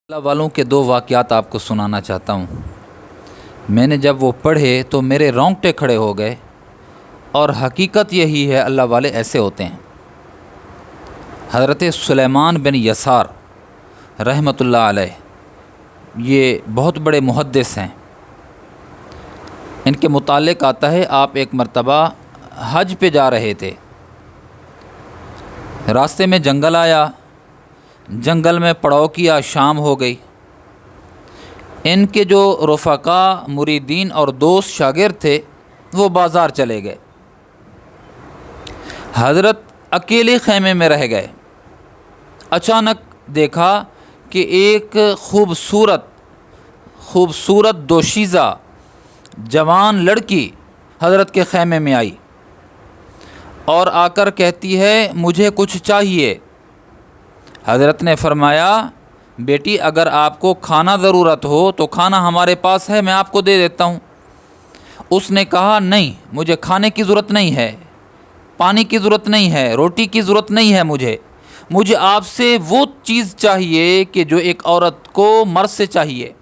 اللہ والوں کے دو واقعات آپ کو سنانا چاہتا ہوں۔ میں نے جب وہ پڑھے تو میرے رونگٹے کھڑے ہو گئے، اور حقیقت یہی ہے، اللہ والے ایسے ہوتے ہیں۔ حضرت سلیمان بن یسار رحمۃ اللہ علیہ، یہ بہت بڑے محدث ہیں۔ ان کے متعلق آتا ہے، آپ ایک مرتبہ حج پہ جا رہے تھے، راستے میں جنگل آیا، جنگل میں پڑاؤ کیا، شام ہو گئی۔ ان کے جو رفقا، مریدین اور دوست شاگرد تھے وہ بازار چلے گئے، حضرت اکیلے خیمے میں رہ گئے۔ اچانک دیکھا کہ ایک خوبصورت دوشیزہ جوان لڑکی حضرت کے خیمے میں آئی اور آ کر کہتی ہے، مجھے کچھ چاہیے۔ حضرت نے فرمایا، بیٹی اگر آپ کو کھانا ضرورت ہو تو کھانا ہمارے پاس ہے، میں آپ کو دے دیتا ہوں۔ اس نے کہا، نہیں، مجھے کھانے کی ضرورت نہیں ہے، پانی کی ضرورت نہیں ہے، روٹی کی ضرورت نہیں ہے، مجھے آپ سے وہ چیز چاہیے کہ جو ایک عورت کو مرد سے چاہیے۔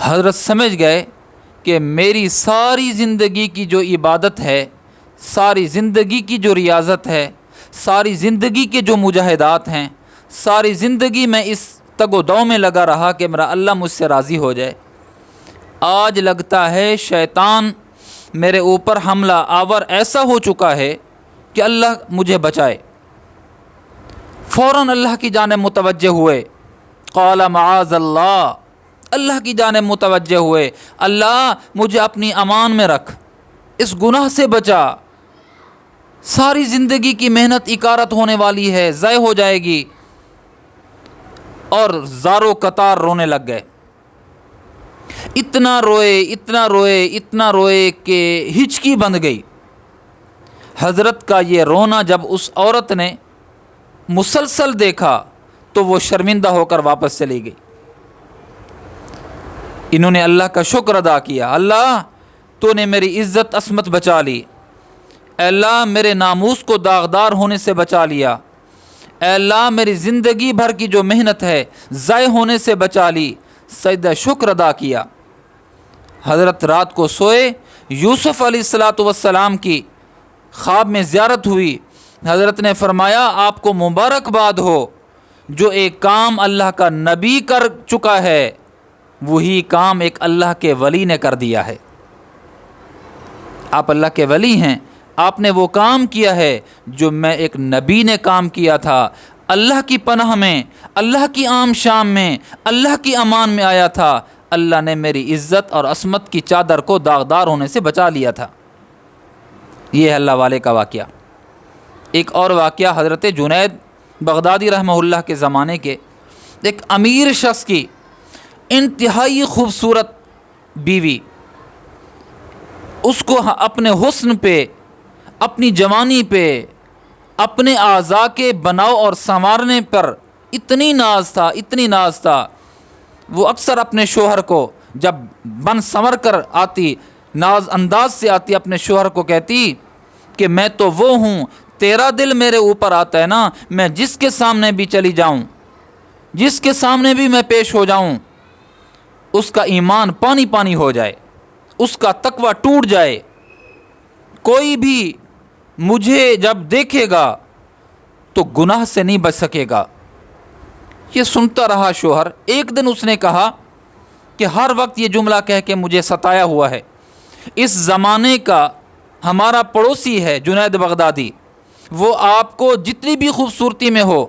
حضرت سمجھ گئے کہ میری ساری زندگی کی جو عبادت ہے، ساری زندگی کی جو ریاضت ہے، ساری زندگی کے جو مجاہدات ہیں، ساری زندگی میں اس تگ و دو میں لگا رہا کہ میرا اللہ مجھ سے راضی ہو جائے، آج لگتا ہے شیطان میرے اوپر حملہ آور ایسا ہو چکا ہے کہ اللہ مجھے بچائے۔ فوراً اللہ کی جانب متوجہ ہوئے، قال معاذ اللہ، اللہ کی جانب متوجہ ہوئے، اللہ مجھے اپنی امان میں رکھ، اس گناہ سے بچا، ساری زندگی کی محنت اکارت ہونے والی ہے، ضائع ہو جائے گی۔ اور زارو قطار رونے لگ گئے، اتنا روئے کہ ہچکی بند گئی۔ حضرت کا یہ رونا جب اس عورت نے مسلسل دیکھا تو وہ شرمندہ ہو کر واپس چلی گئی۔ انہوں نے اللہ کا شکر ادا کیا، اللہ تو نے میری عزت عصمت بچا لی، اے اللہ میرے ناموس کو داغدار ہونے سے بچا لیا، اے اللہ میری زندگی بھر کی جو محنت ہے ضائع ہونے سے بچا لی، سجدہ شکر ادا کیا۔ حضرت رات کو سوئے، یوسف علیہ السلام کی خواب میں زیارت ہوئی۔ حضرت نے فرمایا، آپ کو مبارکباد ہو، جو ایک کام اللہ کا نبی کر چکا ہے وہی کام ایک اللہ کے ولی نے کر دیا ہے۔ آپ اللہ کے ولی ہیں، آپ نے وہ کام کیا ہے جو میں ایک نبی نے کام کیا تھا، اللہ کی پناہ میں، اللہ کی عام شام میں، اللہ کی امان میں آیا تھا، اللہ نے میری عزت اور عصمت کی چادر کو داغدار ہونے سے بچا لیا تھا۔ یہ ہے اللہ والے کا واقعہ۔ ایک اور واقعہ حضرت جنید بغدادی رحمہ اللہ کے زمانے کے ایک امیر شخص کی انتہائی خوبصورت بیوی، اس کو اپنے حسن پہ، اپنی جوانی پہ، اپنے اعضاء کے بناؤ اور سنوارنے پر اتنی ناز تھا، وہ اکثر اپنے شوہر کو جب بن سنور کر آتی، ناز انداز سے آتی، اپنے شوہر کو کہتی کہ میں تو وہ ہوں، تیرا دل میرے اوپر آتا ہے نا، میں جس کے سامنے بھی چلی جاؤں، جس کے سامنے بھی میں پیش ہو جاؤں، اس کا ایمان پانی پانی ہو جائے، اس کا تقوی ٹوٹ جائے، کوئی بھی مجھے جب دیکھے گا تو گناہ سے نہیں بچ سکے گا۔ یہ سنتا رہا شوہر۔ ایک دن اس نے کہا کہ ہر وقت یہ جملہ کہہ کے مجھے ستایا ہوا ہے، اس زمانے کا ہمارا پڑوسی ہے جنید بغدادی، وہ آپ کو جتنی بھی خوبصورتی میں ہو،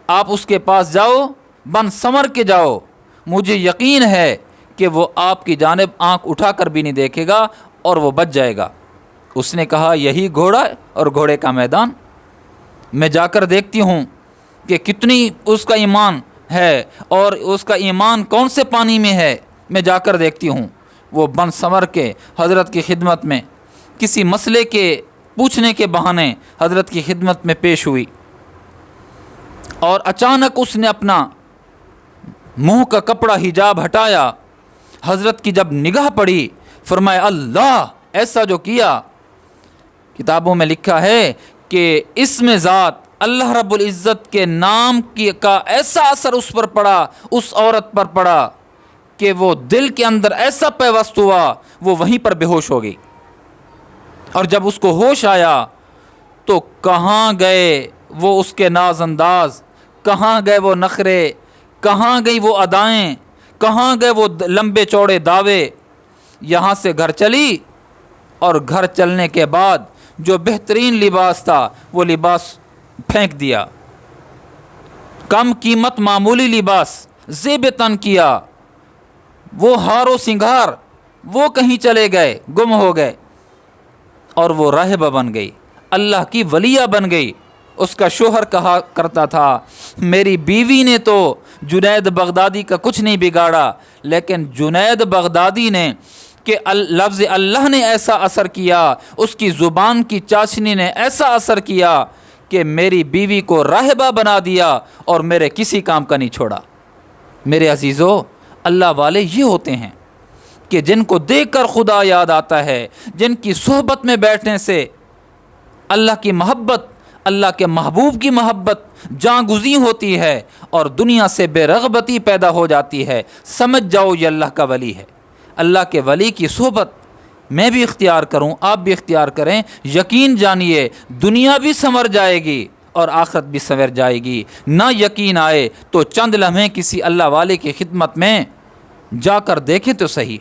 آپ اس کے پاس جاؤ، بن سنور کے جاؤ، مجھے یقین ہے کہ وہ آپ کی جانب آنکھ اٹھا کر بھی نہیں دیکھے گا اور وہ بچ جائے گا۔ اس نے کہا، یہی گھوڑا اور گھوڑے کا میدان، میں جا کر دیکھتی ہوں کہ کتنی اس کا ایمان ہے اور اس کا ایمان کون سے پانی میں ہے، میں جا کر دیکھتی ہوں۔ وہ بن سنور کے حضرت کی خدمت میں کسی مسئلے کے پوچھنے کے بہانے حضرت کی خدمت میں پیش ہوئی، اور اچانک اس نے اپنا منہ کا کپڑا حجاب ہٹایا۔ حضرت کی جب نگاہ پڑی، فرمایا، اللہ، ایسا جو کیا، کتابوں میں لکھا ہے کہ اسم ذات اللہ رب العزت کے نام کا ایسا اثر اس پر پڑا، اس عورت پر پڑا کہ وہ دل کے اندر ایسا پیوست ہوا، وہ وہیں پر بے ہوش ہو گئی۔ اور جب اس کو ہوش آیا تو کہاں گئے وہ اس کے ناز انداز، کہاں گئے وہ نخرے، کہاں گئی وہ ادائیں، کہاں گئے وہ لمبے چوڑے دعوے۔ یہاں سے گھر چلی، اور گھر چلنے کے بعد جو بہترین لباس تھا وہ لباس پھینک دیا، کم قیمت معمولی لباس زیب تن کیا، وہ ہار و سنگھار وہ کہیں چلے گئے، گم ہو گئے، اور وہ راہبہ بن گئی، اللہ کی ولیہ بن گئی۔ اس کا شوہر کہا کرتا تھا میری بیوی نے تو جنید بغدادی کا کچھ نہیں بگاڑا، لیکن جنید بغدادی نے کہ لفظ اللہ نے ایسا اثر کیا، اس کی زبان کی چاشنی نے ایسا اثر کیا کہ میری بیوی کو راہبہ بنا دیا اور میرے کسی کام کا نہیں چھوڑا۔ میرے عزیزو، اللہ والے یہ ہوتے ہیں کہ جن کو دیکھ کر خدا یاد آتا ہے، جن کی صحبت میں بیٹھنے سے اللہ کی محبت، اللہ کے محبوب کی محبت جاں گزی ہوتی ہے اور دنیا سے بے رغبتی پیدا ہو جاتی ہے۔ سمجھ جاؤ یہ اللہ کا ولی ہے۔ اللہ کے ولی کی صحبت میں بھی اختیار کروں، آپ بھی اختیار کریں، یقین جانیے دنیا بھی سنور جائے گی اور آخرت بھی سنور جائے گی۔ نہ یقین آئے تو چند لمحے کسی اللہ والے کی خدمت میں جا کر دیکھیں تو صحیح۔